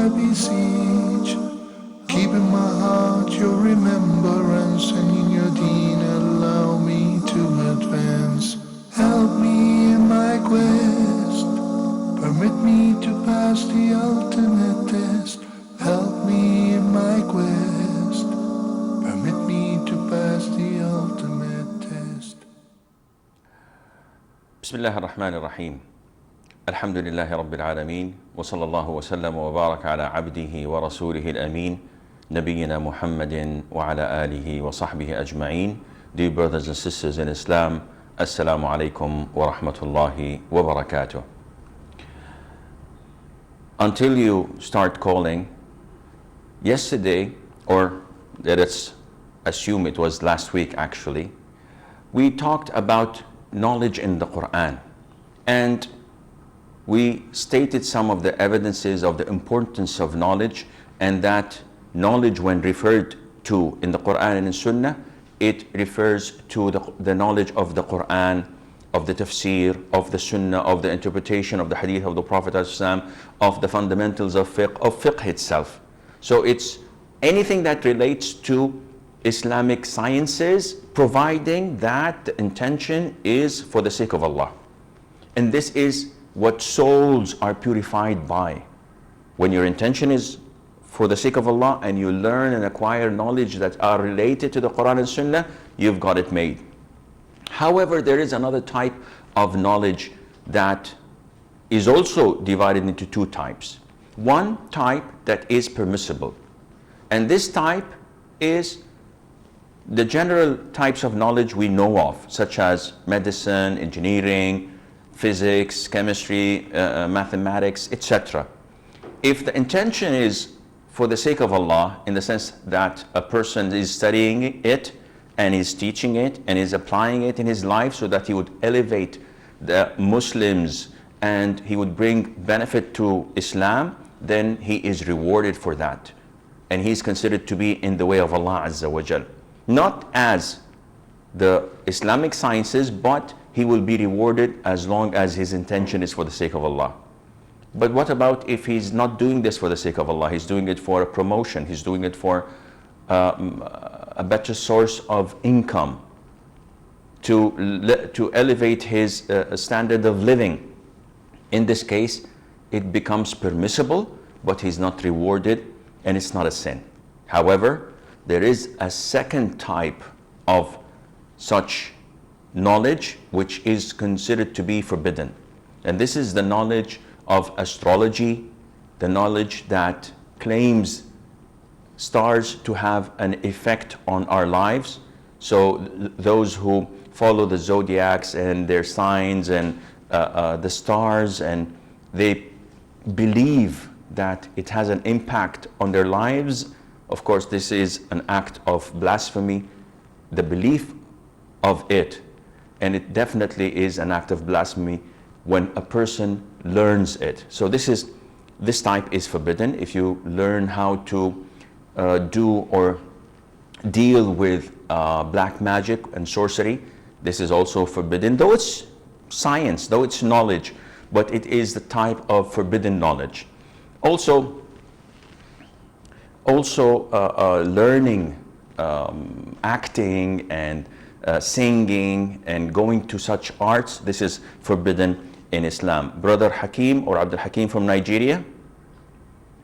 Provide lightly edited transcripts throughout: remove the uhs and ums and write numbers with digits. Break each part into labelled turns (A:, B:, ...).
A: I beseech. Keep in my heart your remembrance, and in your deen allow me to advance. Help me in my quest, permit me to pass the ultimate test. Help me in my quest, permit me to pass the ultimate test.
B: بسم الله الرحمن الرحيم. الحمد لله رب العالمين، وصلى الله وسلم وبارك على عبده ورسوله الأمين نبينا محمد وعلى آله وصحبه أجمعين. Dear brothers and sisters in Islam, Assalamu alaikum wa rahmatullahi wa barakatuh. Until you start calling, yesterday, or let's assume it was last week actually, we talked about knowledge in the Quran, and we stated some of the evidences of the importance of knowledge, and that knowledge, when referred to in the Quran and in Sunnah, it refers to the knowledge of the Quran, of the tafsir, of the Sunnah, of the interpretation of the hadith of the Prophet ﷺ, of the fundamentals of fiqh itself. So it's anything that relates to Islamic sciences, providing that the intention is for the sake of Allah. And this is what souls are purified by. When your intention is for the sake of Allah and you learn and acquire knowledge that are related to the Quran and Sunnah, you've got it made. However, there is another type of knowledge that is also divided into two types. One type that is permissible, and this type is the general types of knowledge we know of, such as medicine, engineering, physics, chemistry, mathematics, etc. If the intention is for the sake of Allah, in the sense that a person is studying it and is teaching it and is applying it in his life so that he would elevate the Muslims and he would bring benefit to Islam, then he is rewarded for that. And he is considered to be in the way of Allah Azza wa Jal. Not as the Islamic sciences, but he will be rewarded as long as his intention is for the sake of Allah. But what about if he's not doing this for the sake of Allah? He's doing it for a promotion. He's doing it for a better source of income, to elevate his standard of living. In this case, it becomes permissible, but he's not rewarded, and it's not a sin. However, there is a second type of such knowledge which is considered to be forbidden, and this is the knowledge of astrology, the knowledge that claims stars to have an effect on our lives. So those who follow the zodiacs and their signs and the stars, and they believe that it has an impact on their lives. Of course, this is an act of blasphemy, the belief of it, and it definitely is an act of blasphemy when a person learns it. So this type is forbidden. If you learn how to do or deal with black magic and sorcery, this is also forbidden, though it's science, though it's knowledge, but it is the type of forbidden knowledge. Also learning acting and singing and going to such arts, this is forbidden in Islam. Brother Hakeem or Abdul Hakeem from Nigeria.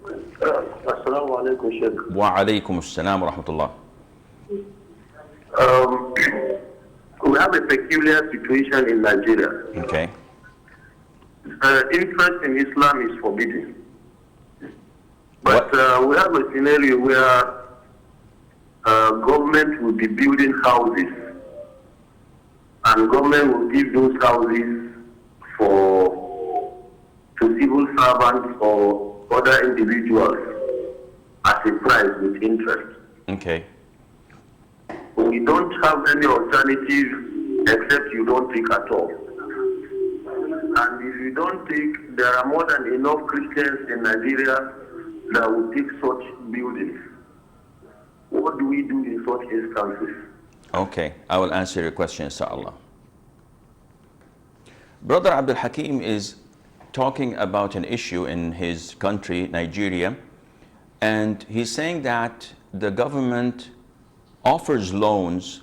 C: Assalamu alaikum, Sheikh.
B: Wa alaikum assalam wa rahmatullah.
C: We have a peculiar situation in Nigeria.
B: Okay.
C: Interest in Islam is forbidden. But we have a scenario where government will be building houses, and government will give those houses to civil servants or other individuals at a price with interest.
B: Okay.
C: We don't have any alternative except you don't take at all. And if you don't take, there are more than enough Christians in Nigeria that will take such buildings. What do we do in such instances?
B: Okay, I will answer your question, inshallah. Brother Abdul Hakeem is talking about an issue in his country, Nigeria, and he's saying that the government offers loans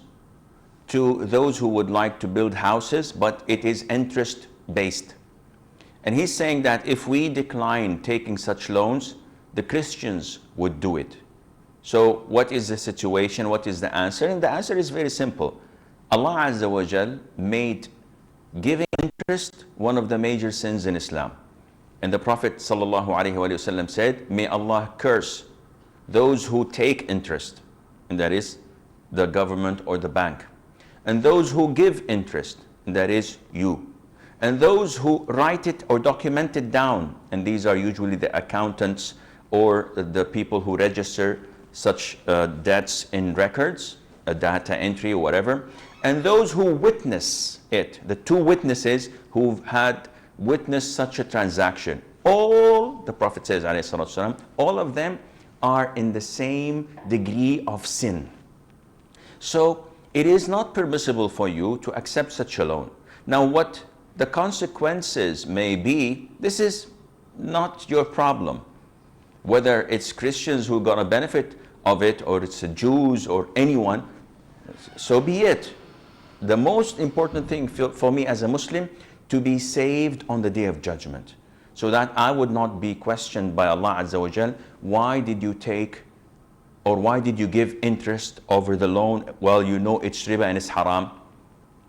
B: to those who would like to build houses, but it is interest based. And he's saying that if we decline taking such loans, the Christians would do it. So what is the situation? What is the answer? And the answer is very simple. Allah Azza wa Jal made giving interest one of the major sins in Islam. And the Prophet sallallahu alaihi wasallam said, may Allah curse those who take interest, and that is the government or the bank, and those who give interest, and that is you, and those who write it or document it down, and these are usually the accountants or the people who register such debts in records, a data entry or whatever, and those who witness it, the two witnesses who've had witnessed such a transaction. All, the Prophet says, alayhi salatu wasalam, all of them are in the same degree of sin. So it is not permissible for you to accept such a loan. Now what the consequences may be, this is not your problem. Whether it's Christians who are going to benefit of it, or it's the Jews or anyone, so be it. The most important thing for me as a Muslim, to be saved on the Day of Judgment, so that I would not be questioned by Allah Azza wa Jal, why did you take or why did you give interest over the loan? Well, you know it's riba and it's haram.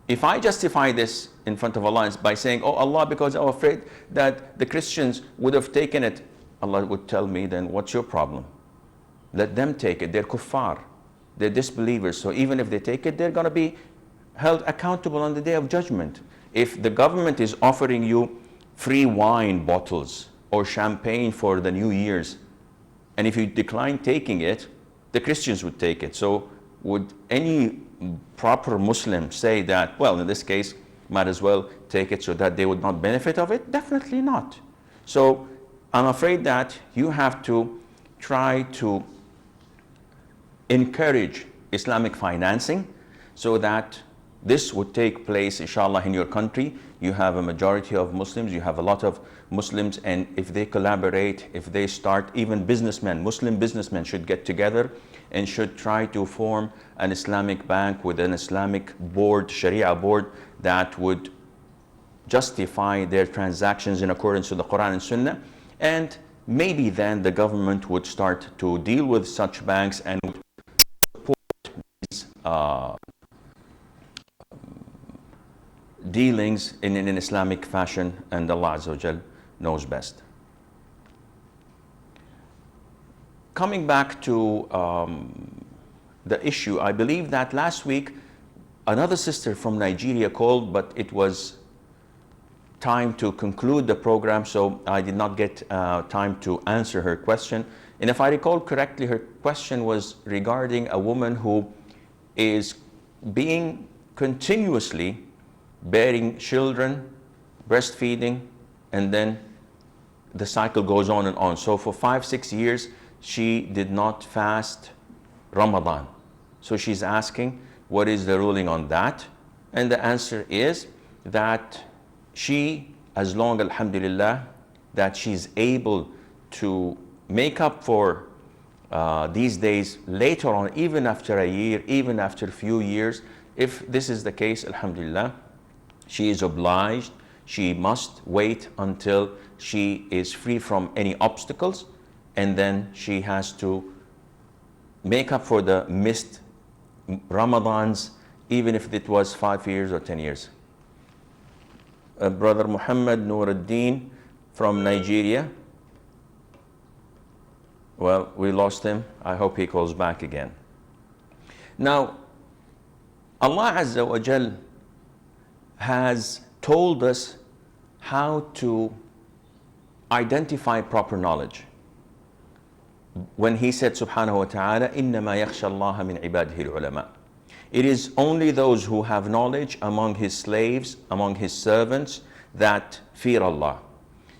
B: If I justify this in front of Allah by saying, oh Allah, because I'm afraid that the Christians would have taken it, Allah would tell me, then what's your problem? Let them take it. They're kuffar. They're disbelievers. So even if they take it, they're going to be held accountable on the Day of Judgment. If the government is offering you free wine bottles or champagne for the New Year's, and if you decline taking it, the Christians would take it. So would any proper Muslim say that, well, in this case, might as well take it so that they would not benefit of it? Definitely not. So I'm afraid that you have to try to encourage Islamic financing so that this would take place, inshallah, in your country. You have a majority of Muslims, you have a lot of Muslims, and if they collaborate, if they start, even businessmen, Muslim businessmen should get together and should try to form an Islamic bank with an Islamic board, Sharia board, that would justify their transactions in accordance with the Quran and Sunnah. And maybe then the government would start to deal with such banks and would support these dealings in an Islamic fashion, and Allah Azza wa Jal knows best. Coming back to the issue, I believe that last week another sister from Nigeria called, but it was time to conclude the program, so I did not get time to answer her question. And if I recall correctly, her question was regarding a woman who is being continuously bearing children, breastfeeding, and then the cycle goes on and on. So for 5-6 years, she did not fast Ramadan. So she's asking, what is the ruling on that? And the answer is that she, as long, alhamdulillah, that she's able to make up for these days later on, even after a year, even after a few years, if this is the case, alhamdulillah, she is obliged, she must wait until she is free from any obstacles, and then she has to make up for the missed Ramadans, even if it was 5 years or 10 years. Brother Muhammad Nuruddin from Nigeria. Well, we lost him. I hope he calls back again. Now, Allah Azza wa Jal has told us how to identify proper knowledge. When he said, subhanahu wa ta'ala, إِنَّمَا يَخْشَى اللَّهَ مِنْ عِبَادِهِ الْعُلَمَاء. It is only those who have knowledge among his slaves, among his servants, that fear Allah.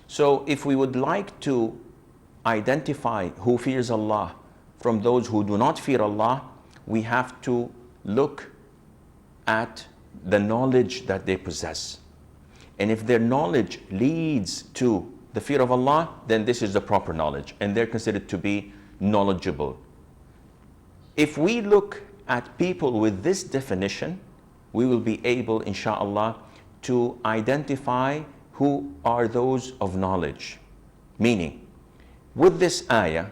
B: So if we would like to identify who fears Allah from those who do not fear Allah, we have to look at the knowledge that they possess. And if their knowledge leads to the fear of Allah, then this is the proper knowledge, and they're considered to be knowledgeable. If we look at people with this definition, we will be able, inshallah, to identify who are those of knowledge. Meaning, with this ayah,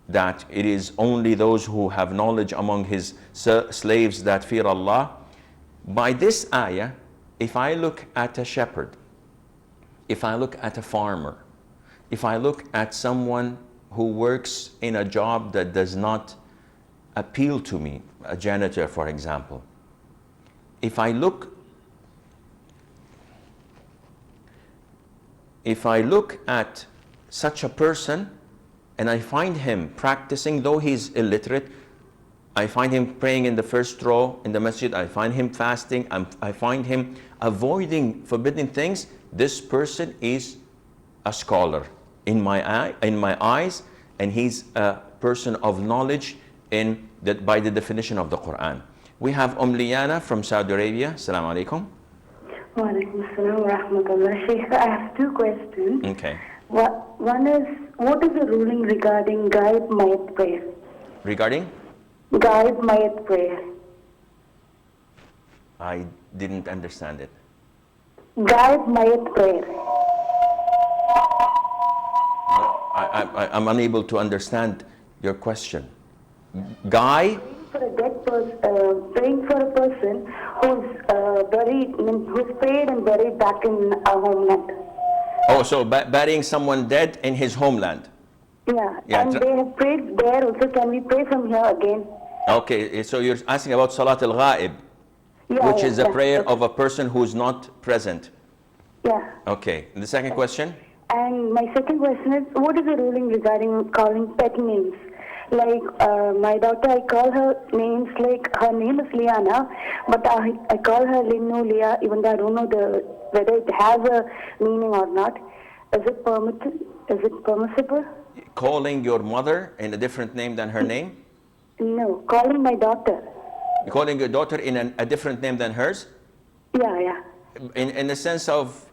B: that it is only those who have knowledge among his slaves that fear Allah, by this ayah, if I look at a shepherd, if I look at a farmer, if I look at someone who works in a job that does not appeal to me, a janitor, for example, if I look at such a person and I find him practicing, though he's illiterate, I find him praying in the first row in the masjid, I find him fasting, I find him avoiding forbidden things, this person is a scholar in my eyes, and he's a person of knowledge by the definition of the Quran. We have Liana from Saudi Arabia. Assalamu alaikum.
D: Wa alaikum assalam wa rahmatullah. Sheikh, I have two questions.
B: Okay.
D: One is, what is the ruling regarding Gaib Mayat prayer?
B: Regarding?
D: Gaib Mayat prayer.
B: I didn't understand it.
D: Gaib Mayat prayer.
B: I'm unable to understand your question. Guy?
D: For a dead person, praying for a person who's prayed and buried back in our homeland.
B: Oh, so burying someone dead in his homeland.
D: Yeah, and they have prayed there also. Can we pray from here again?
B: Okay, so you're asking about Salat al-Ghaib, which is a prayer of a person who's not present.
D: Yeah.
B: Okay, and the second question?
D: And my second question is, what is the ruling regarding calling pet names? Like my daughter, I call her names like, her name is Liana, but I call her Linnu, Leah, even though I don't know whether it has a meaning or not. Is it permitted? Is it permissible?
B: Calling your mother in a different name than her name?
D: No, calling my daughter.
B: Calling your daughter in a different name than hers?
D: Yeah.
B: In the sense of,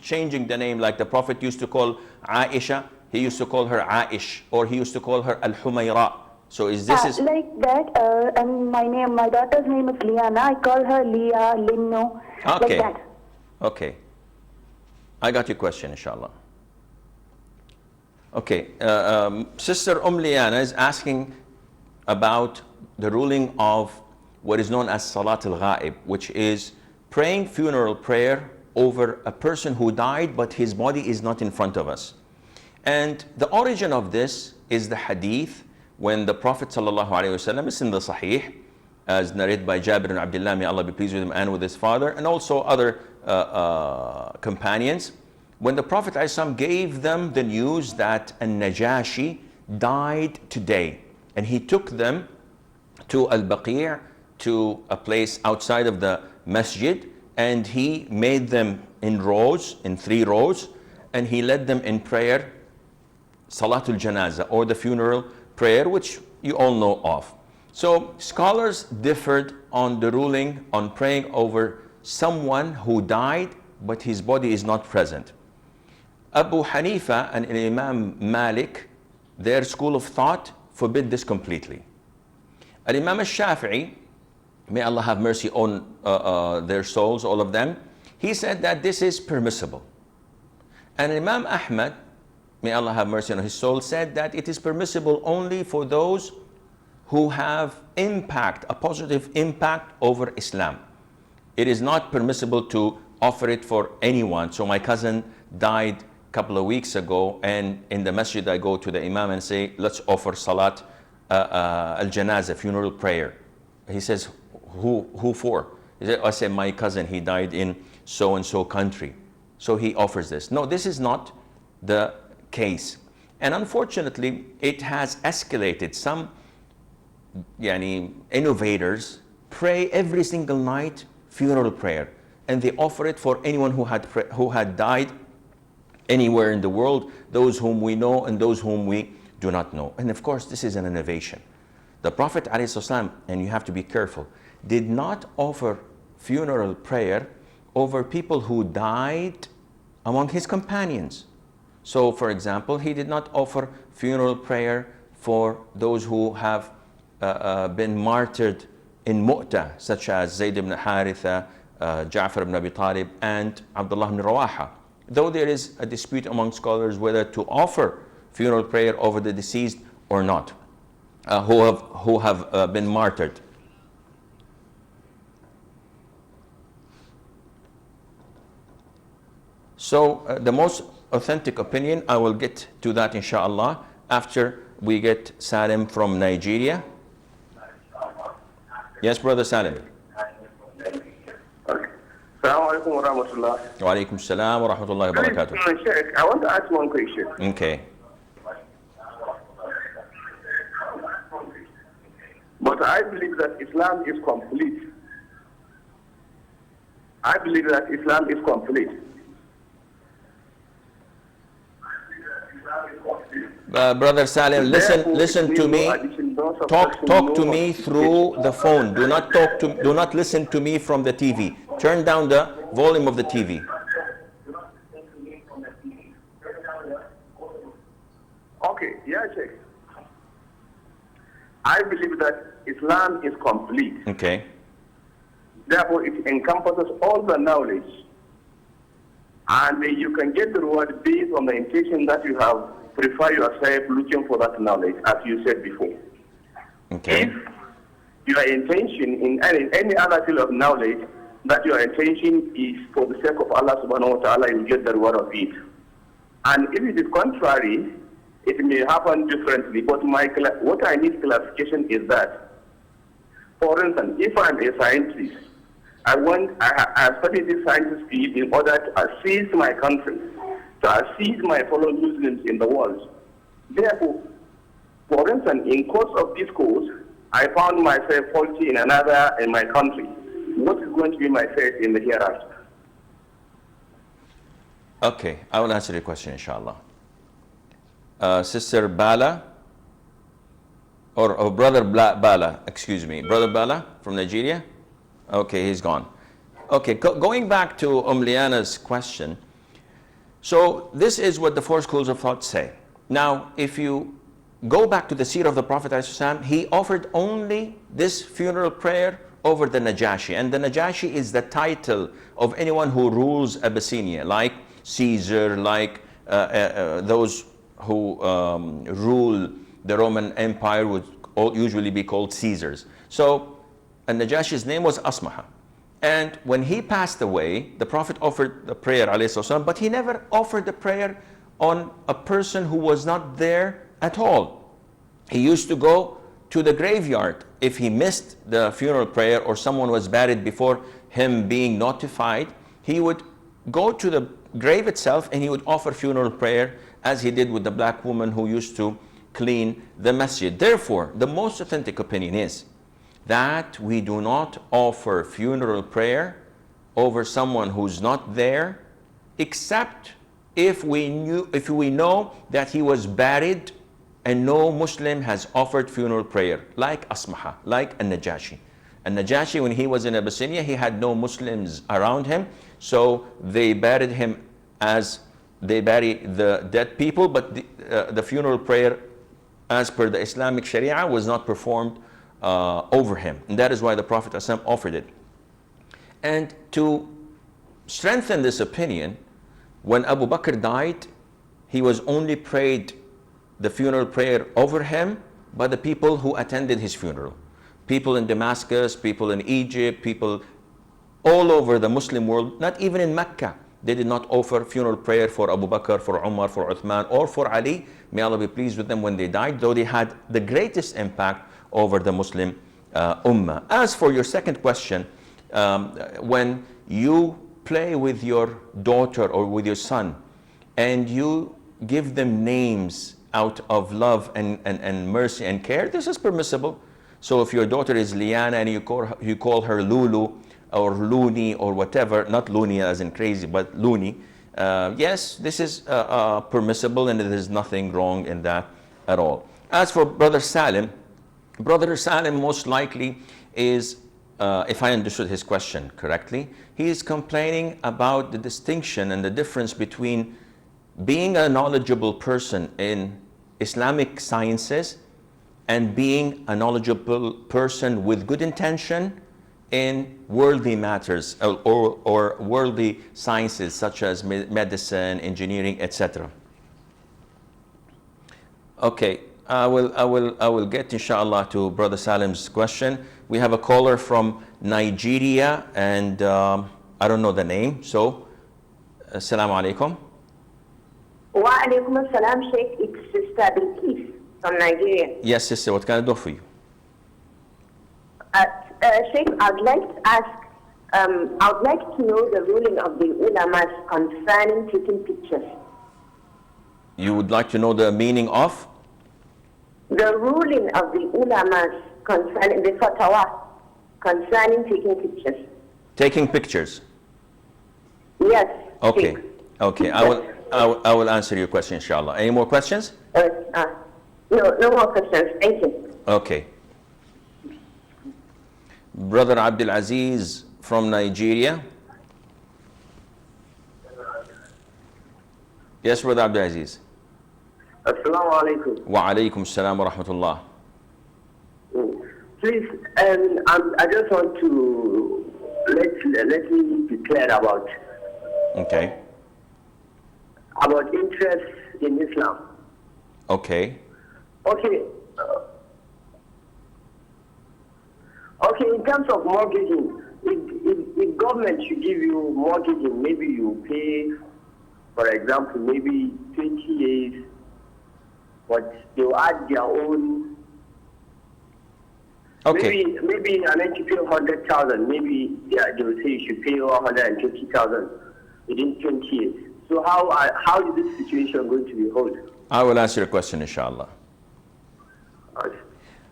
B: changing the name, like the Prophet used to call Aisha, he used to call her Aish, or he used to call her Al-Humayra. So is this
D: like that, and my daughter's name is Liana. I call her Leah, Linno,
B: okay.
D: like that.
B: Okay. I got your question, inshallah. Okay. Sister Liana is asking about the ruling of what is known as Salat al-Ghaib, which is praying funeral prayer over a person who died, but his body is not in front of us. And the origin of this is the hadith when the Prophet ﷺ is in the Sahih, as narrated by Jabir ibn Abdullah, may Allah be pleased with him and with his father, and also other companions, when the Prophet ﷺ gave them the news that An-Najashi died today, and he took them to Al-Baqi', to a place outside of the masjid, and he made them in rows, in 3 rows, and he led them in prayer, Salatul Janaza, or the funeral prayer, which you all know of. So scholars differed on the ruling on praying over someone who died, but his body is not present. Abu Hanifa and Imam Malik, their school of thought, forbid this completely. Imam al-Shafi'i, may Allah have mercy on their souls, all of them, he said that this is permissible. And Imam Ahmad, may Allah have mercy on his soul, said that it is permissible only for those who have impact, a positive impact over Islam. It is not permissible to offer it for anyone. So my cousin died a couple of weeks ago, and in the masjid I go to the imam and say, let's offer Salat al-Janaza, funeral prayer. He says, who for? I say, my cousin, he died in so-and-so country. So he offers this. No, this is not the case. And unfortunately, it has escalated. Some innovators pray every single night funeral prayer, and they offer it for anyone who had died anywhere in the world, those whom we know and those whom we do not know. And of course, this is an innovation. The Prophet ﷺ, and you have to be careful, did not offer funeral prayer over people who died among his companions. So, for example, he did not offer funeral prayer for those who have been martyred in Mu'tah, such as Zayd ibn Haritha, Ja'far ibn Abi Talib, and Abdullah ibn Rawaha. Though there is a dispute among scholars whether to offer funeral prayer over the deceased or not, who have been martyred. So the most authentic opinion, I will get to that inshallah after we get Salim from Nigeria. Yes, brother Salim.
C: Assalamu alaikum wa rahmatullah.
B: Wa alaikum salam wa rahmatullahi wa barakatuh.
C: Sheikh, I want to ask one question.
B: Okay.
C: But I believe that Islam is complete. I believe that Islam is complete.
B: Brother Salim, listen to me. Talk to me through the phone. Do not listen to me from the TV. Turn down the volume of the TV.
C: Okay, yeah, Sheikh. I believe that Islam is complete.
B: Okay.
C: Therefore, it encompasses all the knowledge. And you can get the reward based on the intention that you have prepared yourself looking for that knowledge, as you said before.
B: Okay.
C: If your intention in any other field of knowledge, that your intention is for the sake of Allah subhanahu wa ta'ala, you get the reward of it. And if it is contrary, it may happen differently. But what I need clarification is that, for instance, if I'm a scientist, I studied this scientist field in order to assist my country, to assist my fellow Muslims in the world. Therefore, for instance, in course of this course, I found myself faulty in my country. What is going to be my fate in the hereafter?
B: Okay, I will answer your question, inshallah. Sister Bala, or Brother Bala, excuse me. Brother Bala from Nigeria? Okay, he's gone. Okay, going back to Liana's question. So this is what the four schools of thought say. Now, if you go back to the seerah of the Prophet ﷺ, he offered only this funeral prayer over the Najashi. And the Najashi is the title of anyone who rules Abyssinia, like Caesar, like those who rule the Roman Empire would usually be called Caesars. So Najashi's name was Asmaha. And when he passed away, the Prophet offered the prayer, ﷺ, but he never offered the prayer on a person who was not there at all. He used to go to the graveyard if he missed the funeral prayer or someone was buried before him being notified. He would go to the grave itself and he would offer funeral prayer, as he did with the black woman who used to clean the masjid. Therefore, the most authentic opinion is that we do not offer funeral prayer over someone who's not there, except if we know that he was buried and no Muslim has offered funeral prayer, like Asmaha, like An-Najashi. An-Najashi, when he was in Abyssinia, he had no Muslims around him, so they buried him as they bury the dead people, but the funeral prayer, as per the Islamic Sharia, was not performed over him. And that is why the Prophet ﷺ offered it. And to strengthen this opinion, when Abu Bakr died, he was only prayed the funeral prayer over him by the people who attended his funeral. People in Damascus, people in Egypt, people all over the Muslim world, not even in Mecca, they did not offer funeral prayer for Abu Bakr, for Umar, for Uthman, or for Ali. May Allah be pleased with them when they died, though they had the greatest impact over the Muslim Ummah. As for your second question, when you play with your daughter or with your son and you give them names out of love and mercy and care, this is permissible. So if your daughter is Liana and you call her Lulu or Looney or whatever, not Looney as in crazy, but Looney, yes, this is permissible and there is nothing wrong in that at all. As for Brother Salim most likely is if I understood his question correctly, he is complaining about the distinction and the difference between being a knowledgeable person in Islamic sciences and being a knowledgeable person with good intention in worldly matters or worldly sciences such as medicine, engineering, etc. Okay, I will get inshallah to Brother Salim's question. We have a caller from Nigeria and I don't know the name, so assalamu alaikum.
E: Wa alaikum assalam, Sheikh. It's Sister Bilkis from Nigeria.
B: Yes, sister, what can I do for you?
E: Sheikh, I'd like to ask, I'd like to know the ruling of the ulamas concerning taking pictures.
B: You would like to know the meaning of?
E: The ruling of the ulamas concerning the fatwa concerning taking pictures.
B: Taking pictures.
E: Yes.
B: Okay.
E: Sheikh.
B: Okay. I will answer your question, inshallah. Any more questions?
E: No more questions. Thank you.
B: Okay. Brother Abdul Aziz from Nigeria. Yes, Brother Abdul Aziz.
C: Assalamu alaikum.
B: Wa alaikum assalam wa rahmatullah.
C: Please, I just want to let me be clear about
B: Okay.
C: interest in Islam.
B: Okay.
C: Okay. Okay, in terms of mortgaging, if government should give you mortgaging, maybe you pay, for example, maybe 20 years, but they'll add their own.
B: Okay.
C: Maybe I meant to pay 100,000. Maybe they will say you should pay 120,000 within 20 years. So how is this situation going to be held?
B: I will answer your question, inshallah.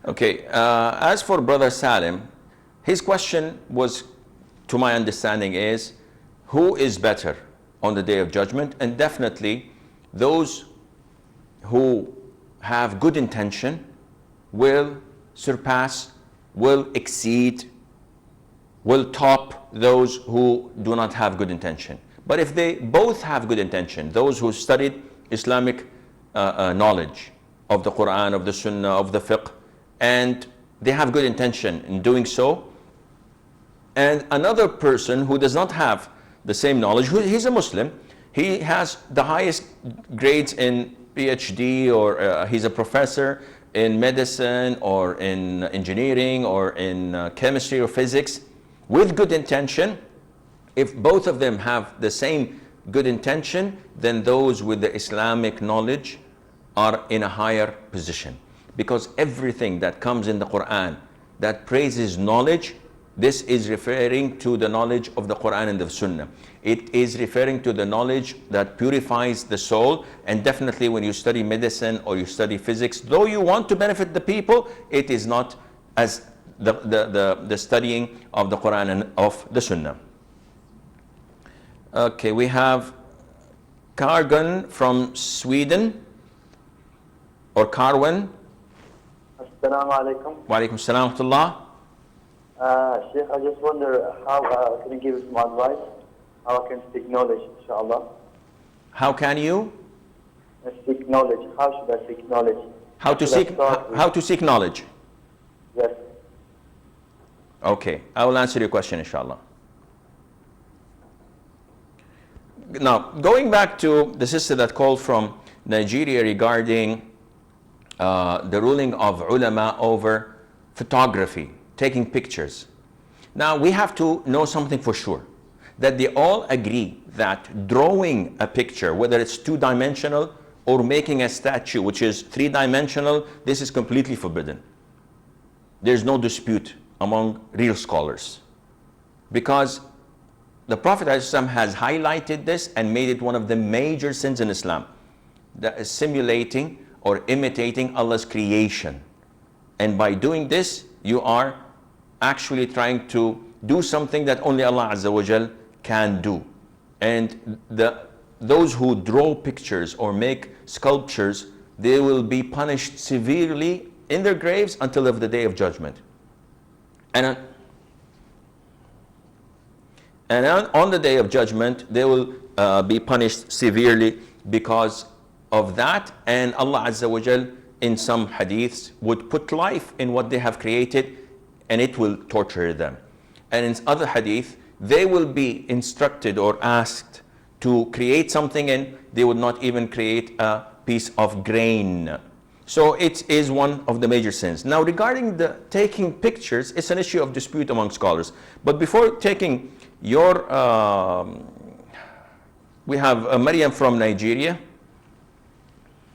B: Okay. As for Brother Salim, his question was, to my understanding, is who is better on the Day of Judgment? And definitely those who have good intention will surpass, will exceed, will top those who do not have good intention. But if they both have good intention, those who studied Islamic knowledge of the Quran, of the Sunnah, of the fiqh, and they have good intention in doing so, and another person who does not have the same knowledge, he's a Muslim, he has the highest grades in PhD, or he's a professor in medicine or in engineering or in chemistry or physics, with good intention. If both of them have the same good intention, then those with the Islamic knowledge are in a higher position. Because everything that comes in the Quran that praises knowledge, this is referring to the knowledge of the Quran and the Sunnah. It is referring to the knowledge that purifies the soul. And definitely when you study medicine or you study physics, though you want to benefit the people, it is not as the studying of the Quran and of the Sunnah. Okay, we have Kargan from Sweden, or Karwan.
F: Assalamu alaikum.
B: Wa alaikum assalam wa rahmatullah.
F: Sheikh, I just wonder how can you give some advice? How I can seek knowledge, inshallah?
B: How can you?
F: Seek knowledge. How should I seek knowledge?
B: How to seek knowledge?
F: Yes.
B: Okay, I will answer your question, inshallah. Now, going back to the sister that called from Nigeria regarding the ruling of ulama over photography, taking pictures. Now, we have to know something for sure, that they all agree that drawing a picture, whether it's two-dimensional or making a statue, which is three-dimensional, this is completely forbidden. There's no dispute among real scholars. Because the Prophet ﷺ has highlighted this and made it one of the major sins in Islam, that is simulating or imitating Allah's creation. And by doing this, you are actually trying to do something that only Allah Azza wa Jal can do. And those who draw pictures or make sculptures, they will be punished severely in their graves until of the Day of Judgment. And And on the day of judgment, they will be punished severely because of that. And Allah Azza wa Jal, in some hadiths, would put life in what they have created and it will torture them. And in other hadith, they will be instructed or asked to create something and they would not even create a piece of grain. So it is one of the major sins. Now regarding the taking pictures, it's an issue of dispute among scholars. But before taking your, we have Maryam from Nigeria.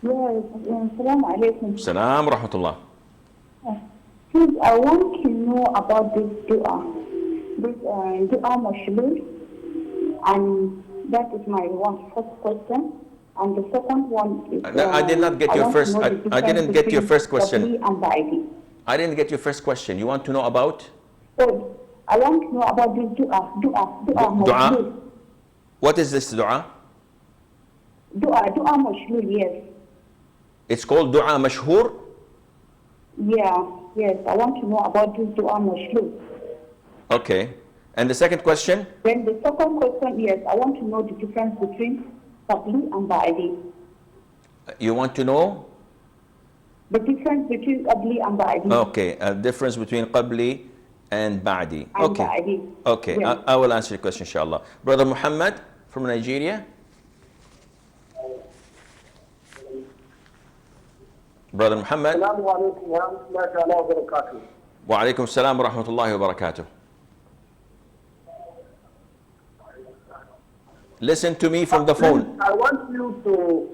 G: Yes, Assalamu alaikum.
B: Salam rahmatullah.
G: Please, I want to know about this dua. This dua mashlul. And that is my first question. And the second one is...
B: I did not get your first, I didn't get your first question.
G: And the
B: I didn't get your first question. You want to know about?
G: So, I want to know about this dua mashlul.
B: What is this dua?
G: Dua mashlul, yes.
B: It's called dua mashhur?
G: Yeah, yes. I want to know about this dua mashlul.
B: Okay. And the second question?
G: Then the second question, yes, I want to know the difference between qabli and ba'di.
B: You want to know?
G: The difference between qabli and ba'di.
B: Okay, a difference between qabli and ba'di.
G: And
B: Okay.
G: ba'di.
B: Okay,
G: Yes.
B: I will answer your question, inshallah. Brother Muhammad from Nigeria. Brother Muhammad.
C: Assalamu alaikum wa rahmatullahi wa barakatuh.
B: Wa alaikum salam wa rahmatullahi wa barakatuh. Listen to me from the phone.
C: I want you to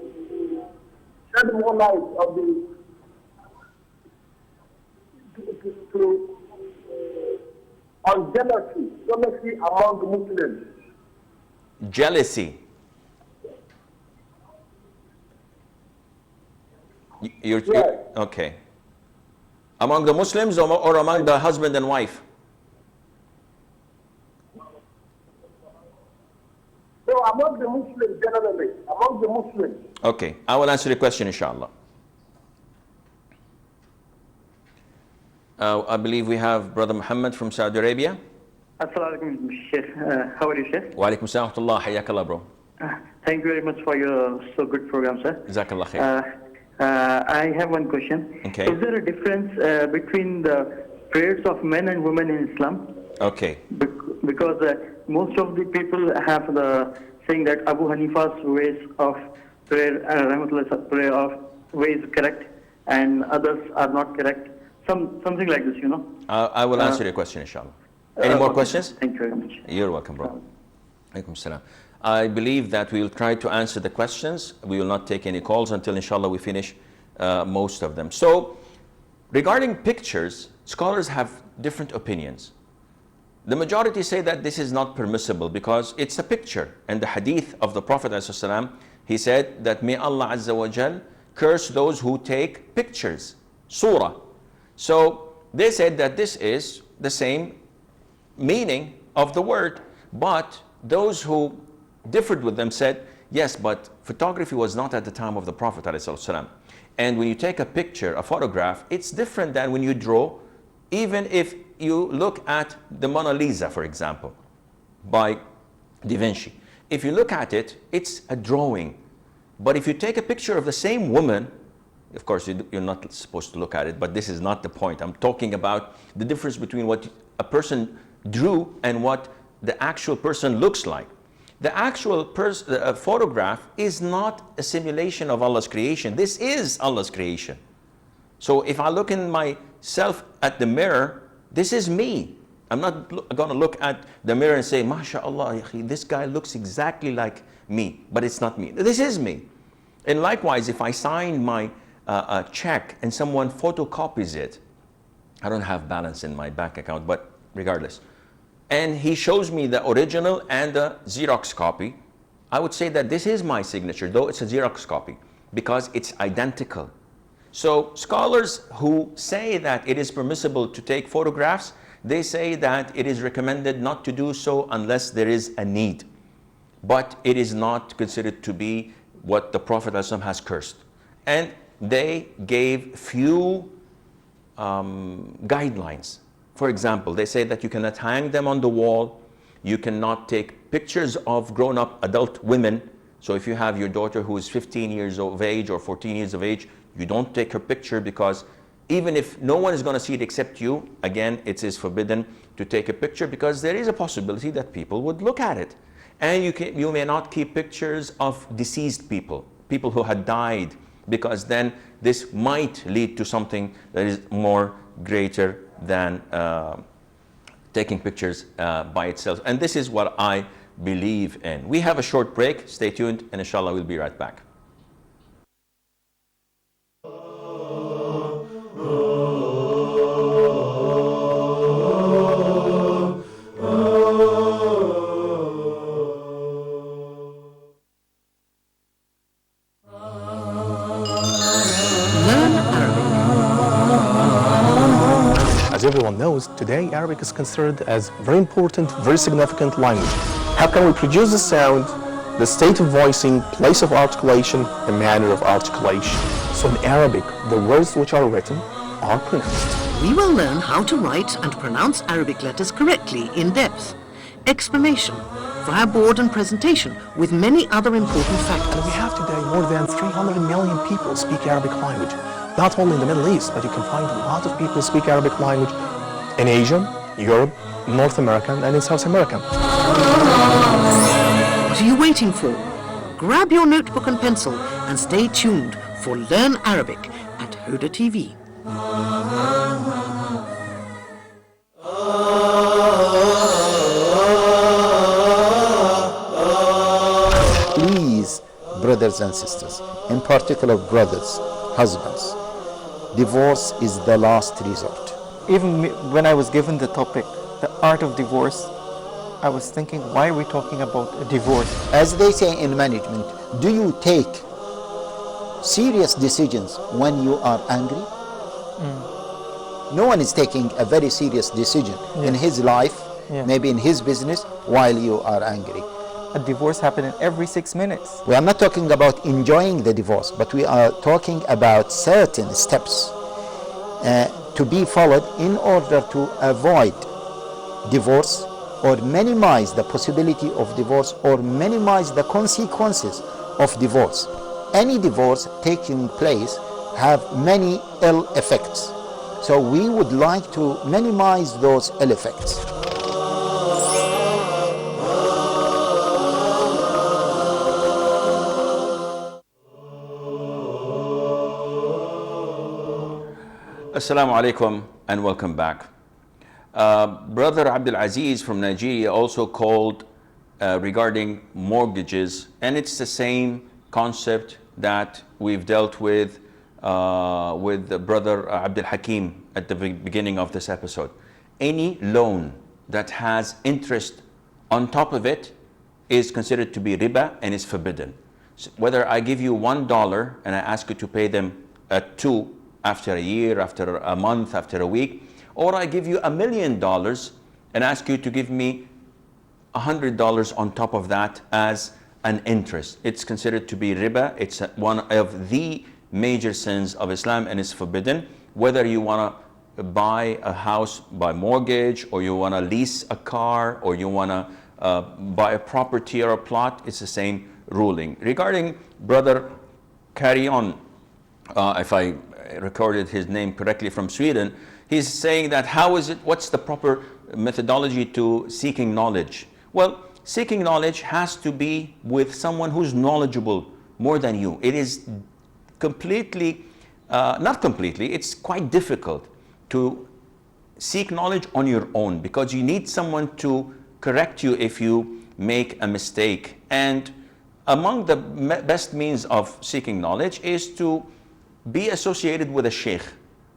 C: shed more light of the on jealousy among Muslims.
B: Jealousy.
C: Yes.
B: Okay. Among the Muslims or among the husband and wife?
C: So among the Muslims generally, among the Muslims.
B: Okay, I will answer the question, inshallah. I believe we have Brother Muhammad from Saudi Arabia.
H: Assalamu alaikum, Sheikh. How are you, Sheikh?
B: Wa alaikum salam wa rahmatullah. Hayyakallah, bro.
H: Thank you very much for your so good program, sir.
B: Jazakallah khair.
H: I have one question.
B: Okay.
H: Is there a difference between the prayers of men and women in Islam?
B: Okay.
H: Because most of the people have the saying that Abu Hanifa's ways of prayer, Rahmatullah's prayer of way is correct, and others are not correct. Something like this, you know.
B: I will answer your question, inshallah. Any more questions?
H: Thank you very much.
B: You're welcome, bro. Alaikum salam. I believe that we will try to answer the questions. We will not take any calls until, inshallah, we finish most of them. So, regarding pictures, scholars have different opinions. The majority say that this is not permissible because it's a picture. And the hadith of the Prophet ﷺ, he said that may Allah Azza wa Jal curse those who take pictures, surah. So they said that this is the same meaning of the word, but those who differed with them said, yes, but photography was not at the time of the Prophet ﷺ. And when you take a picture, a photograph, it's different than when you draw. Even if you look at the Mona Lisa, for example, by Da Vinci. If you look at it, it's a drawing. But if you take a picture of the same woman, of course, you're not supposed to look at it, but this is not the point. I'm talking about the difference between what a person drew and what the actual person looks like. The actual photograph is not a simulation of Allah's creation. This is Allah's creation. So if I look in myself at the mirror, this is me. I'm not going to look at the mirror and say, MashaAllah, this guy looks exactly like me, but it's not me. This is me. And likewise, if I sign my check and someone photocopies it, I don't have balance in my bank account, but regardless, and he shows me the original and the Xerox copy, I would say that this is my signature, though it's a Xerox copy, because it's identical. So scholars who say that it is permissible to take photographs, they say that it is recommended not to do so unless there is a need. But it is not considered to be what the Prophet ﷺ has cursed. And they gave few guidelines. For example, they say that you cannot hang them on the wall, You cannot take pictures of grown-up adult women. So if you have your daughter who is 15 years of age or 14 years of age, you don't take her picture, because even if no one is going to see it except you, again, it is forbidden to take a picture, because there is a possibility that people would look at it. And you may not keep pictures of deceased people who had died, because then this might lead to something that is more greater than taking pictures by itself. And this is what I believe in. We have a short break. Stay tuned, and inshallah we'll be right back.
I: As everyone knows, today Arabic is considered as very important, very significant language. How can we produce the sound, the state of voicing, place of articulation, the manner of articulation? So in Arabic, the words which are written are pronounced.
J: We will learn how to write and pronounce Arabic letters correctly in depth. Explanation via board and presentation with many other important factors.
I: And we have today more than 300 million people speak Arabic language. Not only in the Middle East, but you can find a lot of people speak Arabic language in Asia, Europe, North America, and in South America.
J: What are you waiting for? Grab your notebook and pencil and stay tuned for Learn Arabic at Huda TV.
K: Please, brothers and sisters, in particular brothers, husbands, divorce is the last resort.
L: Even when I was given the topic, the art of divorce, I was thinking, why are we talking about a divorce?
K: As they say in management, do you take serious decisions when you are angry? No one is taking a very serious decision in his life, maybe in his business, while you are angry.
L: A divorce happening every 6 minutes.
K: We are not talking about enjoying the divorce, but we are talking about certain steps to be followed in order to avoid divorce, or minimize the possibility of divorce, or minimize the consequences of divorce. Any divorce taking place have many ill effects. So we would like to minimize those ill effects.
B: Assalamu alaikum and welcome back. Brother Abdul Aziz from Nigeria also called regarding mortgages, and it's the same concept that we've dealt with the brother Abdul Hakim at the beginning of this episode. Any loan that has interest on top of it is considered to be riba and is forbidden. So whether I give you $1 and I ask you to pay them at 2 after a year, after a month, after a week, or I give you $1 million and ask you to give me $100 on top of that as an interest. It's considered to be riba. It's one of the major sins of Islam and is forbidden. Whether you want to buy a house by mortgage, or you want to lease a car, or you want to buy a property or a plot, it's the same ruling. Regarding brother Carry On, if I recorded his name correctly, from Sweden, he's saying that what's the proper methodology to seeking knowledge? Well, seeking knowledge has to be with someone who's knowledgeable more than you. It is not completely, it's quite difficult to seek knowledge on your own, because you need someone to correct you if you make a mistake. And among the best means of seeking knowledge is to be associated with a sheikh,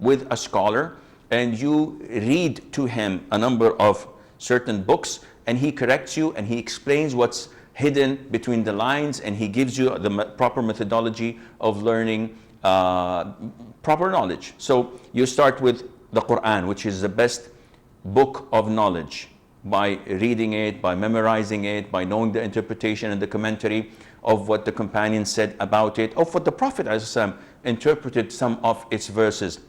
B: with a scholar, and you read to him a number of certain books, and he corrects you and he explains what's hidden between the lines, and he gives you the proper methodology of learning proper knowledge. So you start with the Quran, which is the best book of knowledge, by reading it, by memorizing it, by knowing the interpretation and the commentary of what the companions said about it, of what the Prophet ﷺ interpreted some of its verses.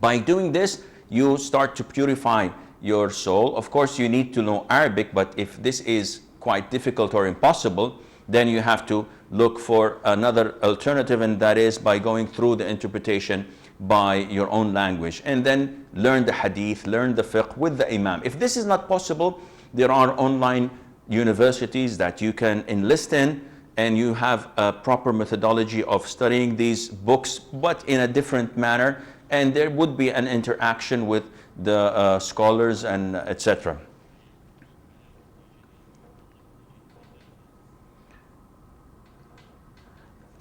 B: By doing this, you start to purify your soul. Of course, you need to know Arabic, but if this is quite difficult or impossible, then you have to look for another alternative, and that is by going through the interpretation by your own language, and then learn the hadith, learn the fiqh with the imam. If this is not possible, there are online universities that you can enlist in, and you have a proper methodology of studying these books, but in a different manner, and there would be an interaction with the scholars and etc.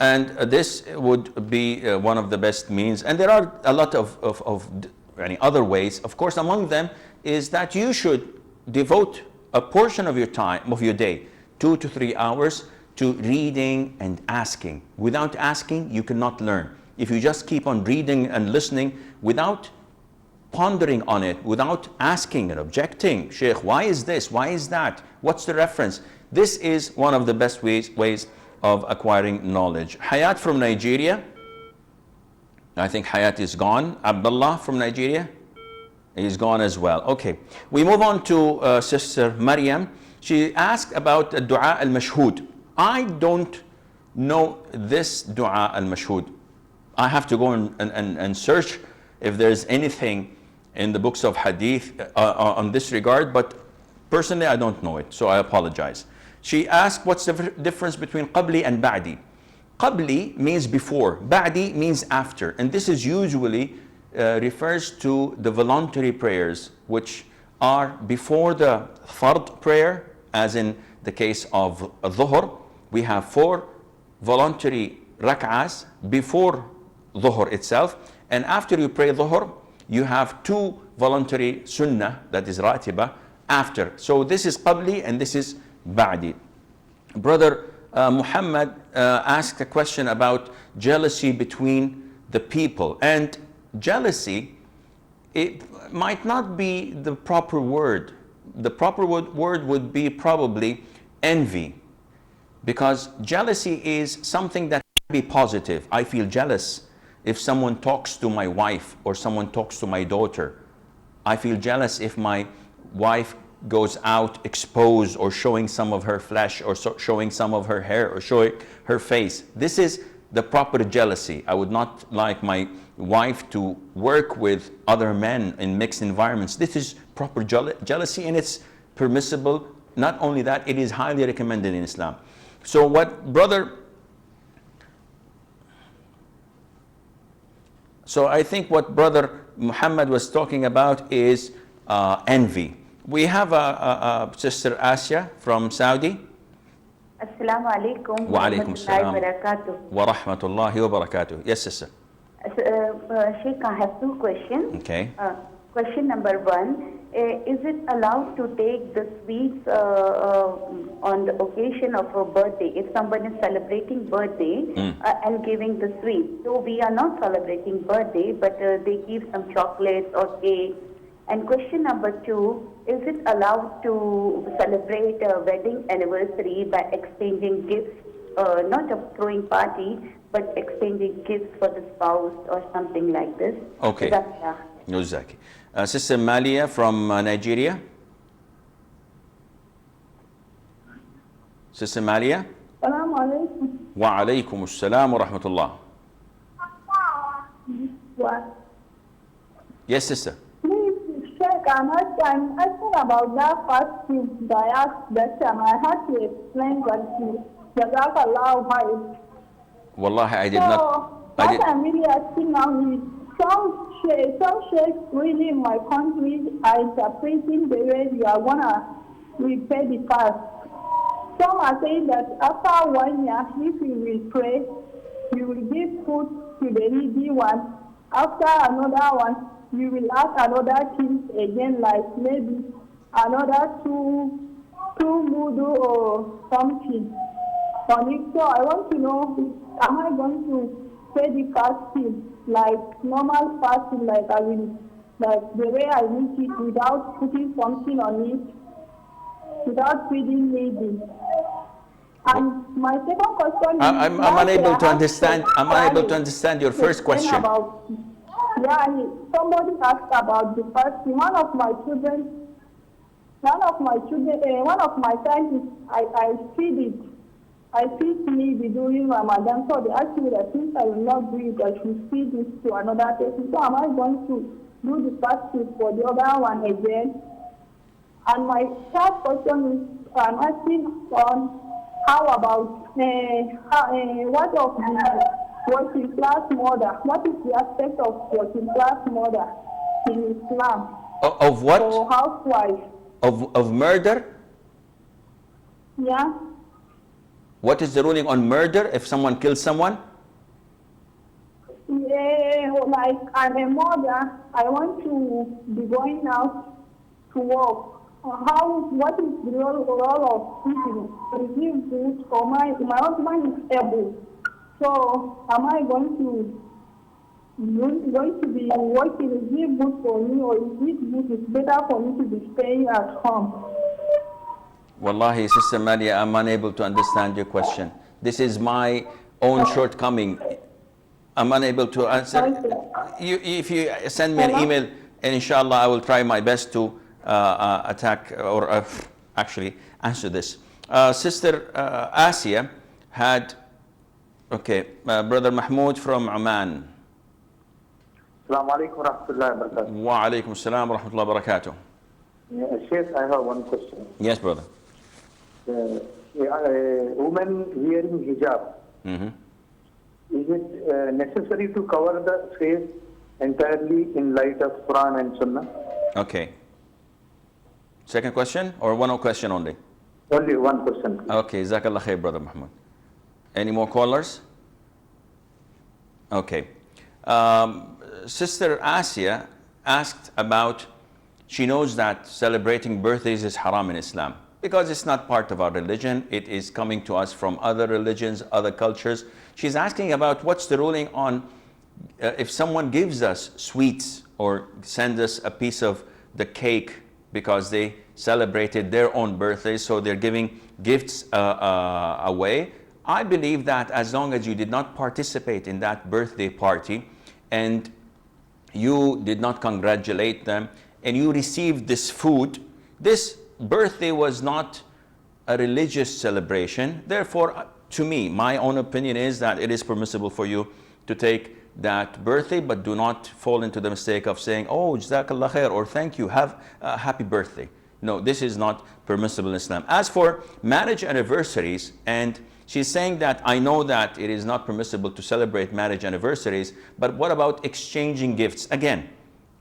B: And this would be one of the best means. And there are a lot of other ways. Of course, among them is that you should devote a portion of your time, of your day, 2 to 3 hours to reading and asking. Without asking, you cannot learn. If you just keep on reading and listening without pondering on it, without asking and objecting, Sheikh, why is this? Why is that? What's the reference? This is one of the best ways of acquiring knowledge. Hayat from Nigeria. I think Hayat is gone. Abdullah from Nigeria. He's gone as well. Okay. We move on to Sister Maryam. She asked about Dua al-Mashhud. I don't know this Dua al-Mashhud. I have to go and search if there's anything in the books of Hadith on this regard, but personally I don't know it, so I apologize. She asked what's the difference between Qabli and Ba'di. Qabli means before, Ba'di means after, and this is usually refers to the voluntary prayers which are before the Fard prayer, as in the case of Dhuhr. We have 4 voluntary rak'ahs before Dhuhr itself, and after you pray Dhuhr, you have 2 voluntary sunnah, that is ratiba, after. So this is Qabli and this is Ba'di. Brother Muhammad asked a question about jealousy between the people, and jealousy, it might not be the proper word. The proper word would be probably envy, because jealousy is something that can be positive. I feel jealous if someone talks to my wife or someone talks to my daughter. I feel jealous if my wife goes out exposed or showing some of her flesh, or showing some of her hair, or showing her face. This is the proper jealousy. I would not like my wife to work with other men in mixed environments. This is proper jealousy, and it's permissible. Not only that, it is highly recommended in Islam. So what brother... So I think what Brother Muhammad was talking about is envy. We have a Sister Asya from Saudi.
G: Assalamu alaikum
B: Wa alaikum assalam wa rahmatullahi wa barakatuh. Yes, sister.
G: Sheikh, I have 2 questions.
B: Okay.
G: Question number 1, is it allowed to take the sweets on the occasion of a birthday? If someone is celebrating birthday and giving the sweets. So we are not celebrating birthday, but they give some chocolates or cake. And question number 2, is it allowed to celebrate a wedding anniversary by exchanging gifts, not a throwing party, but exchanging gifts for the spouse or something like this?
B: Okay. Yuzaki. Sister Malia from Nigeria. Sister Malia.
M: Assalamu alaikum.
B: Wa alaikum assalam wa rahmatullah. Yes, sister.
M: I'm asking about that first thing that I asked that time. I had to explain what you Jazakallah khair.
B: Wallahi, I did not.
M: What I'm really asking now is some sheikhs really in my country are interpreting the way you are gonna repay the fast. Some are saying that after 1 year, if you will pray, you will give food to the needy one. After another one, you will ask another thing again, like maybe another two mudu or something on it. So I want to know, am I going to pay the fasting like normal fasting, like I will, like the way I eat it without putting something on it, without feeding needy? And my second question is,
B: I'm unable to understand. I'm unable to understand your first question.
M: Yeah, somebody asked about the fasting. One of my child, I feed it. I feed me during Ramadan, so they asked me that since I will not do it, I should feed it to another person. So am I going to do the fasting for the other one again? And my third question is, I'm asking on how about what of the working class mother? What is the aspect of working class mother in Islam?
B: Of what?
M: Or housewife?
B: Of murder?
M: Yeah.
B: What is the ruling on murder if someone kills someone?
M: Yeah, like I'm a mother, I want to be going out to work. What is the role of cooking? Is it good or my husband is able? So am I going to be working? Is it good for me or is it good? It's better for me to be staying at home.
B: Wallahi, Sister Maria, I'm unable to understand your question. This is my own shortcoming. I'm unable to answer. If you send me an email, and inshallah, I will try my best to attack or actually answer this. Sister Asia had, Brother Mahmoud from Oman.
F: Assalamu alaikum wa rahmatullahi wa barakatuh.
B: Wa alaikum assalam wa rahmatullahi wa barakatuh.
F: Sheikh, I have one question.
B: Yes, brother.
F: Women wearing hijab, is it necessary to cover the face entirely in light of Quran and Sunnah?
B: Okay. Second question or one question only?
F: Only one question.
B: Okay, Jazakallah khair, Brother Mahmoud. Any more callers? Okay. Sister Asia asked about, she knows that celebrating birthdays is haram in Islam because it's not part of our religion. It is coming to us from other religions, other cultures. She's asking about what's the ruling on if someone gives us sweets or sends us a piece of the cake because they celebrated their own birthday, so they're giving gifts away. I believe that as long as you did not participate in that birthday party and you did not congratulate them and you received this food, this birthday was not a religious celebration. Therefore, to me, my own opinion is that it is permissible for you to take that birthday, but do not fall into the mistake of saying, oh, Jazakallah khair, or thank you, have a happy birthday. No, this is not permissible in Islam. As for marriage anniversaries, and she's saying that I know that it is not permissible to celebrate marriage anniversaries, but what about exchanging gifts? Again,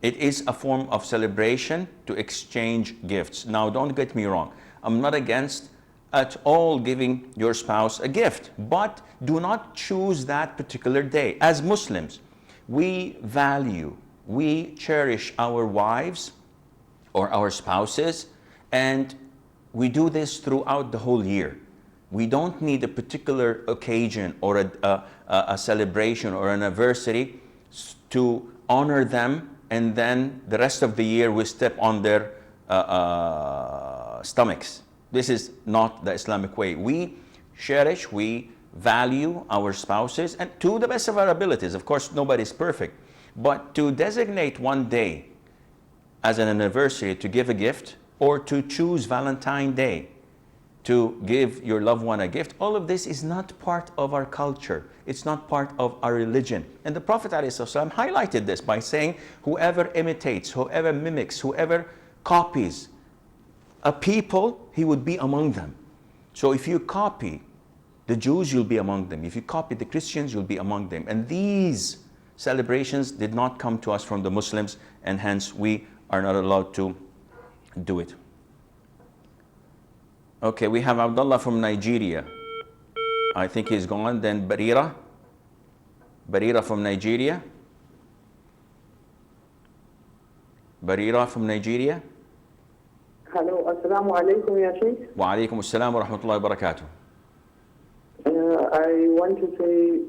B: it is a form of celebration to exchange gifts. Now, don't get me wrong. I'm not against at all giving your spouse a gift, but do not choose that particular day. As Muslims, we value, we cherish our wives or our spouses, and we do this throughout the whole year. We don't need a particular occasion or a celebration or an anniversary to honor them, and then the rest of the year we step on their stomachs. This is not the Islamic way. We cherish, we value our spouses, and to the best of our abilities. Of course, nobody's perfect. But to designate one day as an anniversary to give a gift, or to choose Valentine's Day to give your loved one a gift, all of this is not part of our culture. It's not part of our religion. And the Prophet ﷺ highlighted this by saying, whoever imitates, whoever mimics, whoever copies a people, he would be among them. So if you copy the Jews, you'll be among them. If you copy the Christians, you'll be among them. And these celebrations did not come to us from the Muslims, and hence we are not allowed to do it. Okay, we have Abdullah from Nigeria. I think he's gone. Then Barira. Barira from Nigeria. Barira from Nigeria.
N: Hello, Assalamu alaikum, Ya Sheikh.
B: Wa alaikum assalam wa rahmatullahi wa barakatuh.
N: I want to say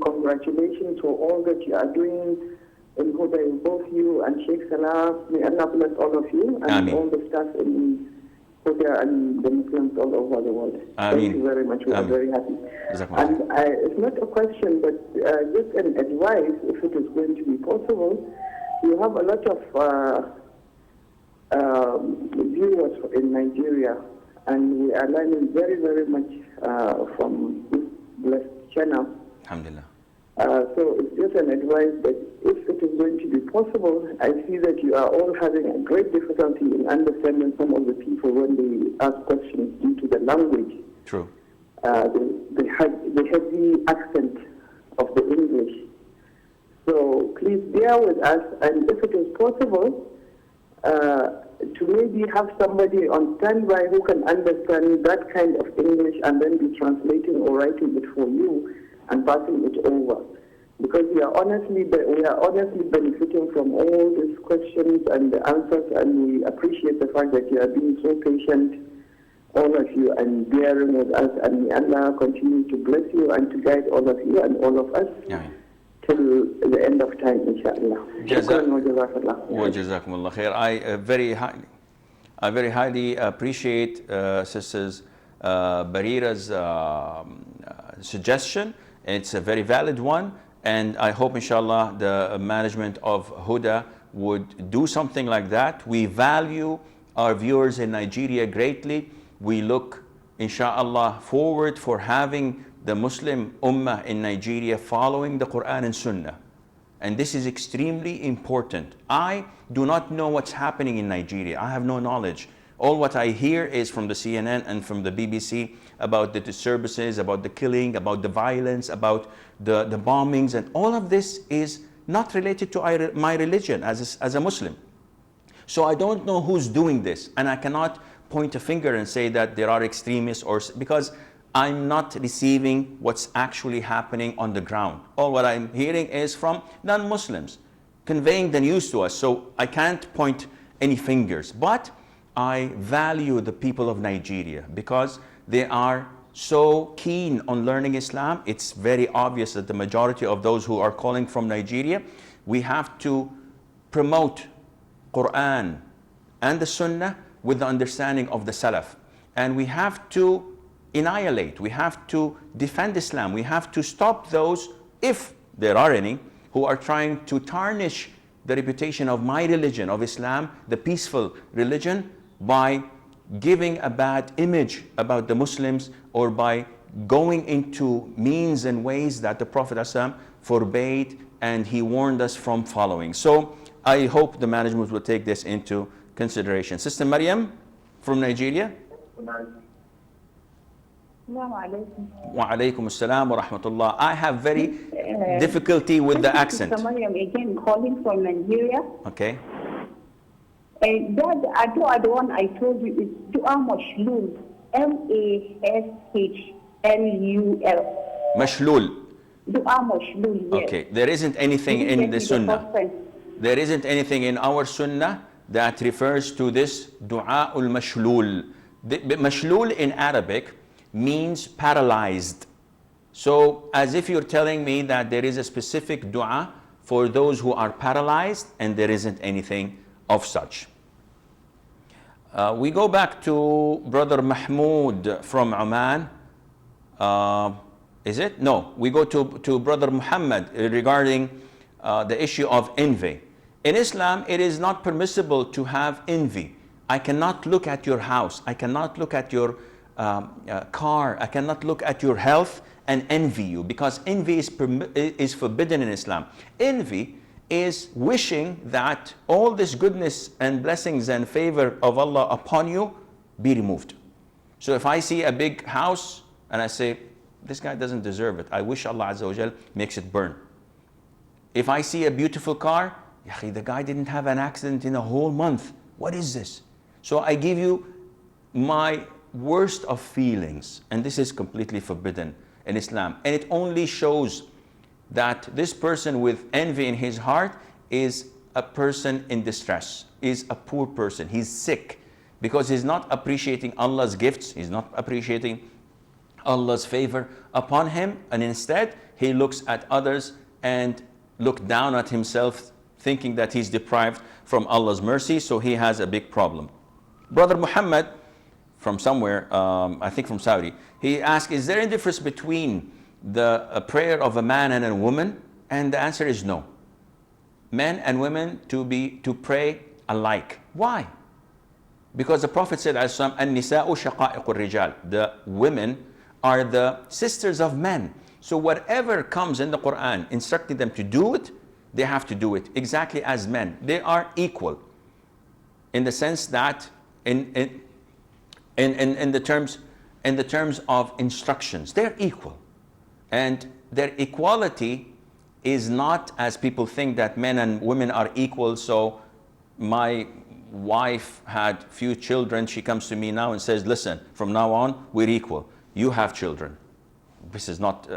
N: congratulations for all that you are doing in Huda, both you and Sheikh Salah. May Allah bless all of you and
B: Ameen.
N: all the staff in Huda and the Muslims all over the world. Thank you very much. We are very happy. And it's not a question, but just an advice, if it is going to be possible. You have a lot of viewers in Nigeria, and we are learning very, very much from this blessed channel.
B: Alhamdulillah.
N: So it's just an advice that if it is going to be possible, I see that you are all having a great difficulty in understanding some of the people when they ask questions due to the language.
B: True.
N: The heavy accent of the English. So please bear with us, and if it is possible, to maybe have somebody on standby who can understand that kind of English and then be translating or writing it for you and passing it over. Because we are honestly benefiting from all these questions and the answers, and we appreciate the fact that you are being so patient, all of you, and bearing with us, and may Allah continue to bless you and to guide all of you and all of us.
B: Yeah.
N: Till the end of time, inshallah.
B: Jazakumullah khair. I very highly appreciate Sisters Barira's suggestion. It's a very valid one, and I hope inshallah the management of Huda would do something like that. We value our viewers in Nigeria greatly. We look inshallah forward for having the Muslim Ummah in Nigeria following the Quran and Sunnah. And this is extremely important. I do not know what's happening in Nigeria. I have no knowledge. All what I hear is from the CNN and from the BBC about the disturbances, about the killing, about the violence, about the bombings, and all of this is not related to my religion as a Muslim. So I don't know who's doing this, and I cannot point a finger and say that there are extremists, because I'm not receiving what's actually happening on the ground. All what I'm hearing is from non-Muslims conveying the news to us, so I can't point any fingers. But I value the people of Nigeria because they are so keen on learning Islam. It's very obvious that the majority of those who are calling from Nigeria, we have to promote Quran and the Sunnah with the understanding of the Salaf. And we have to annihilate, we have to defend Islam, we have to stop those, if there are any, who are trying to tarnish the reputation of my religion, of Islam, the peaceful religion, by giving a bad image about the Muslims or by going into means and ways that the Prophet ﷺ forbade and he warned us from following. So I hope the management will take this into consideration. Sister Maryam from Nigeria. Wa alaykum assalam wa rahmatullah. I have very difficulty with the accent.
G: Sister Maryam again calling from Nigeria.
B: Okay.
G: That the one I told you is Dua Mashlul, Mashlul.
B: Mashlul.
G: Dua Mashlul, yes.
B: Okay, there isn't anything in the Sunnah. There isn't anything in our Sunnah that refers to this Dua al-Mashlul. Mashlul in Arabic means paralyzed. So as if you're telling me that there is a specific dua for those who are paralyzed, and there isn't anything of such. We go back to Brother Mahmoud from Oman. Is it? No, we go to Brother Muhammad regarding the issue of envy. In Islam, it is not permissible to have envy. I cannot look at your house, I cannot look at your car, I cannot look at your health and envy you, because envy is forbidden in Islam. Envy is wishing that all this goodness and blessings and favor of Allah upon you be removed. So if I see a big house and I say, this guy doesn't deserve it, I wish Allah Azza wa Jal makes it burn. If I see a beautiful car, the guy didn't have an accident in a whole month, what is this? So I give you my worst of feelings, and this is completely forbidden in Islam. And it only shows that this person with envy in his heart is a person in distress, is a poor person, he's sick, because he's not appreciating Allah's gifts, he's not appreciating Allah's favor upon him, and instead he looks at others and looks down at himself, thinking that he's deprived from Allah's mercy, so he has a big problem. Brother Muhammad from somewhere, I think from Saudi. He asked, is there any difference between the prayer of a man and a woman? And the answer is no. Men and women to pray alike. Why? Because the Prophet said, "An-nisa'u shaqa'iqur rijal." The women are the sisters of men. So whatever comes in the Quran instructing them to do it, they have to do it exactly as men. They are equal in the sense that in the terms of instructions, they're equal. And their equality is not as people think that men and women are equal. So my wife had few children, she comes to me now and says, listen, from now on we're equal, you have children. This is not,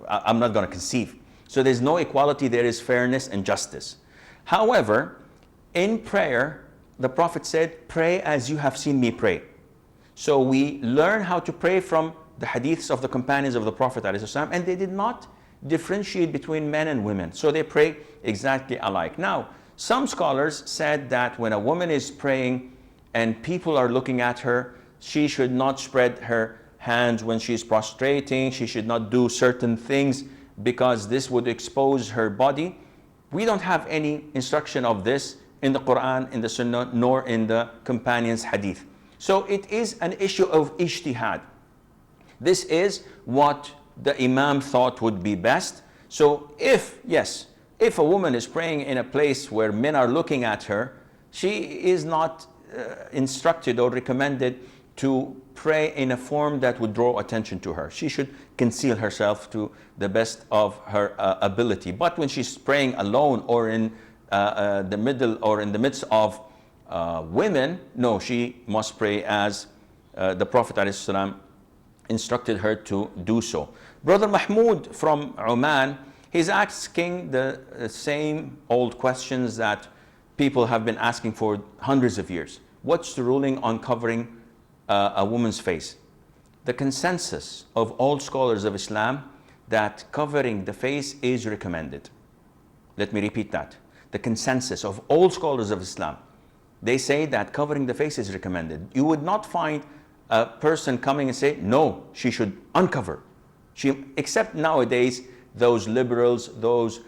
B: I'm not going to conceive. So there's no equality, there is fairness and justice. However, in prayer, the Prophet said, pray as you have seen me pray. So we learn how to pray from the hadiths of the companions of the Prophet ﷺ, and they did not differentiate between men and women. So they pray exactly alike. Now, some scholars said that when a woman is praying and people are looking at her, she should not spread her hands when she's prostrating. She should not do certain things because this would expose her body. We don't have any instruction of this in the Quran, in the Sunnah, nor in the companions' hadith. So it is an issue of ijtihad. This is what the Imam thought would be best. So if a woman is praying in a place where men are looking at her, she is not instructed or recommended to pray in a form that would draw attention to her. She should conceal herself to the best of her ability. But when she's praying alone or in the middle or in the midst of women, no, she must pray as the Prophet ﷺ instructed her to do so. Brother Mahmoud from Oman, he's asking the same old questions that people have been asking for hundreds of years. What's the ruling on covering a woman's face? The consensus of all scholars of Islam that covering the face is recommended. Let me repeat that. The consensus of all scholars of Islam, they say that covering the face is recommended. You would not find a person coming and say, no, she should uncover. Except nowadays, those liberals, those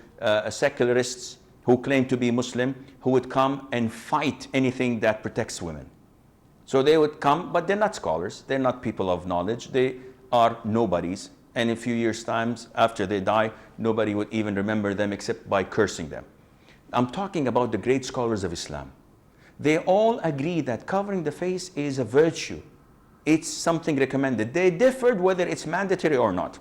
B: secularists who claim to be Muslim, who would come and fight anything that protects women. So they would come, but they're not scholars. They're not people of knowledge. They are nobodies. And in a few years' times, after they die, nobody would even remember them except by cursing them. I'm talking about the great scholars of Islam. They all agree that covering the face is a virtue. It's something recommended. They differed whether it's mandatory or not.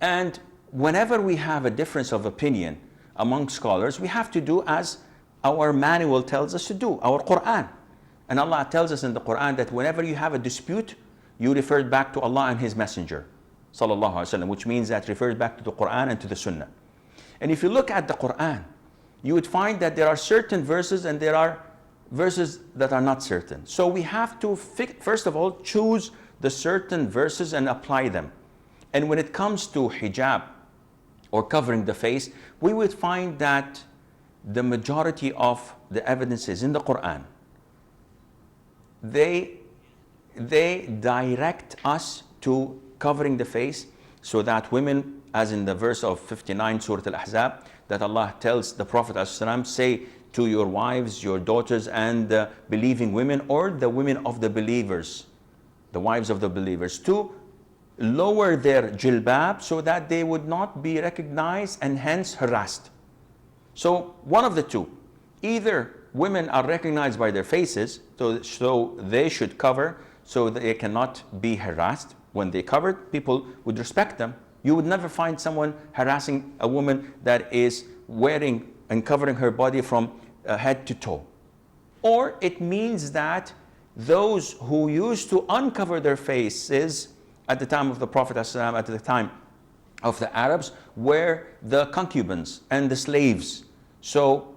B: And whenever we have a difference of opinion among scholars, we have to do as our manual tells us to do, our Quran. And Allah tells us in the Quran that whenever you have a dispute, you refer back to Allah and His Messenger, sallallahu alaihi wasallam, which means that refers back to the Quran and to the Sunnah. And if you look at the Quran, you would find that there are certain verses and there are verses that are not certain. So we have to, first of all, choose the certain verses and apply them. And when it comes to hijab or covering the face, we would find that the majority of the evidences in the Quran, they direct us to covering the face so that women, as in the verse of 59 Surah Al-Ahzab, that Allah tells the Prophet ﷺ, say to your wives, your daughters, and the believing women, or the women of the believers, the wives of the believers, to lower their jilbab so that they would not be recognized and hence harassed. So one of the two, either women are recognized by their faces, so they should cover so that they cannot be harassed. When they covered, people would respect them. You would never find someone harassing a woman that is wearing and covering her body from head to toe. Or it means that those who used to uncover their faces at the time of the Prophet ﷺ, at the time of the Arabs, were the concubines and the slaves. So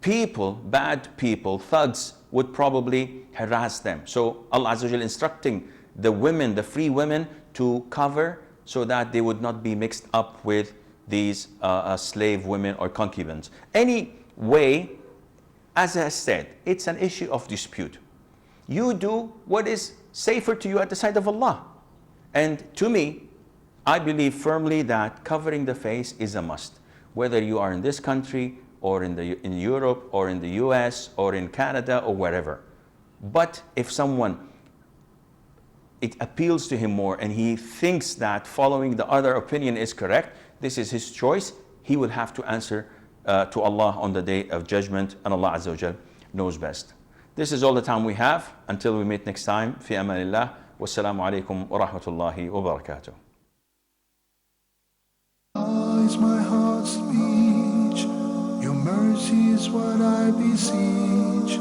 B: people, bad people, thugs, would probably harass them. So Allah Azza wa Jalla instructing the women, the free women, to cover so that they would not be mixed up with these slave women or concubines. Anyway, as I said, it's an issue of dispute. You do what is safer to you at the sight of Allah. And to me, I believe firmly that covering the face is a must, whether you are in this country or in Europe or in the US or in Canada or wherever. But if someone, it appeals to him more and he thinks that following the other opinion is correct, this is his choice, he will have to answer to Allah on the day of judgment, and Allah Azza wa Jal knows best. This is all the time we have. Until we meet next time, fi amanillah, wassalamu alaikum wa rahmatullahi wa barakatuh.
A: Is my heart's speech, your mercy is what I beseech.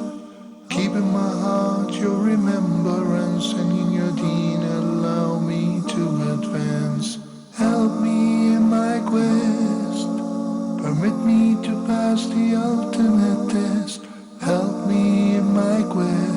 A: Keep in my heart your remembrance, and in your deen allow me to advance. Help me in my quest, permit me to pass the ultimate test. Help me in my quest.